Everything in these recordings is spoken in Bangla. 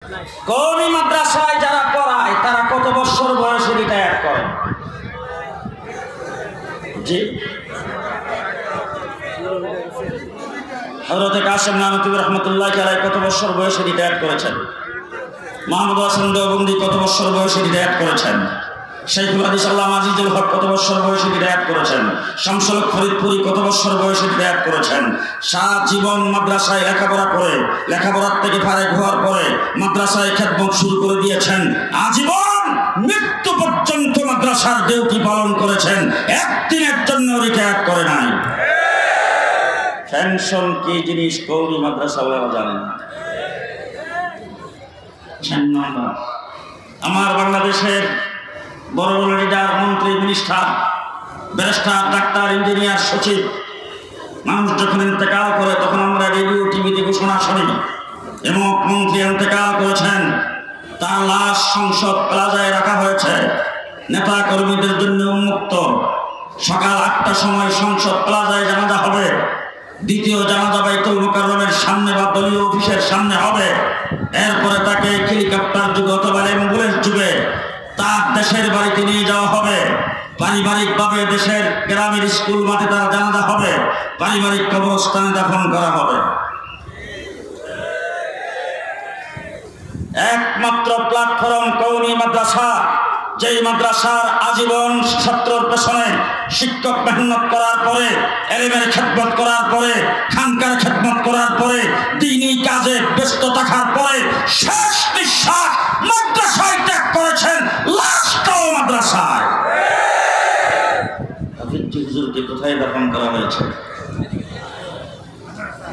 কওমি মাদ্রাসায় যারা পড়ায় তারা কত বছর বয়সে রিটায়ার করে? জি, হযরত কাসেম নানতুবি রহমাতুল্লাহি আলাইহি কত বছর বয়সে রিটায়ার করেছেন? মাহমুদ হাসান দেওবন্দি কত বছর বয়সে রিটায়ার করেছেন? শাইখুল হাদিস আল্লামা আজিজুল হক কত বছর বয়সে রিটায়ার করেছেন? শামসুল হক ফরিদপুরি কত বছর বয়সে রিটায়ার করেছেন? সারা জীবন মাদ্রাসায় লেখাপড়া করে, লেখাপড়ার থেকে ফারেক হওয়ার পরে মাদ্রাসায় খেদমত শুরু করে দিয়েছেন। আজীবন মৃত্যু পর্যন্ত মাদ্রাসার ডিউটি পালন করেছেন, একদিনের জন্য রিটায়ার করে নাই। পেনশন কি জিনিস কওমি মাদ্রাসাওয়ালারা জানে না। আমার বাংলাদেশের বড় বড় লিডার, মন্ত্রী, মিনিস্টার, ব্যারিস্টার, ডাক্তার, ইঞ্জিনিয়ার, সচিব, মানুষ যখন ইন্তেকাল করে তখন আমরা রেডিও টিভিতে ঘোষণা শুনি এবং মন্ত্রী ইন্তেকাল করেছেন, তার লাশ সংসদ প্লাজায় রাখা হয়েছে, নেতা কর্মীদের জন্য উন্মুক্ত। সকাল 8টার সময় সংসদ প্লাজায় জানাজা হবে, দ্বিতীয় জানাজা বাইতুল মুকাররমের সামনে বা দলীয় অফিসের সামনে হবে। এরপরে তাকে হেলিকপ্টার যুগে অথবা অ্যাম্বুলেন্স যুগে তার দেশের বাড়িতে নিয়ে যাওয়া হবে। পারিবারিকভাবে দেশের গ্রামের স্কুল মাঠে তার জানাজা হবে, পারিবারিক কবরস্থানে দাফন করা হবে। একমাত্র প্ল্যাটফর্ম কওমি মাদ্রাসা, যেই মাদ্রাসার আজীবন ছাত্রর পেছনে শিক্ষক মেহনত করার পরে, এলেমের খেদমত করার পরে, খানকার খেদমত করার পরে, দ্বীনি কাজে ব্যস্ত থাকার পরে শেষ নিঃশ্বাস মাদ্রাসায় ত্যাগ করেছেন, লাশটাও মাদ্রাসায়। হাফিজ হুজুরকে কোথায় দাফন করা হয়েছে?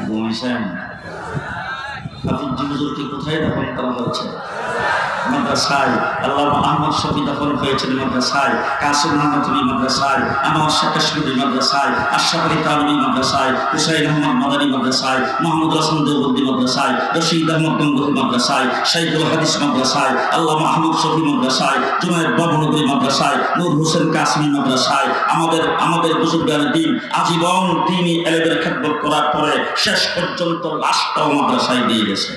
ঘুমাইছেন? হাফিজ হুজুরকে কোথায় দাফন করা হয়েছে? মাদ্রাসায়। আল্লামা আহমদ শফি দাফন হয়েছেন মাদ্রাসায়, কাসেম নানতুবি মাদ্রাসায়, আনোয়ার শাহ কাশ্মীরি মাদ্রাসায়, আশরাফ আলী তানভী মাদ্রাসায়, হুসাইন আহমদ মাদানী মাদ্রাসায়, মাহমুদ হাসান দেওবন্দি মাদ্রাসায়, রশিদ আহমদ গঙ্গোহী মাদ্রাসায়, শাইখুল হাদিস মাদ্রাসায়, আল্লামা আহমদ শফি মাদ্রাসায়, জুনায়েদ বাবনগরী মাদ্রাসায়, নূর হোসেন কাসমি মাদ্রাসায়। আমাদের বুজুর্গান দ্বীন আজীবন তিনি এলেমের খেদমত করার পরে শেষ পর্যন্ত লাশটাও মাদ্রাসায় দিয়ে গেছে।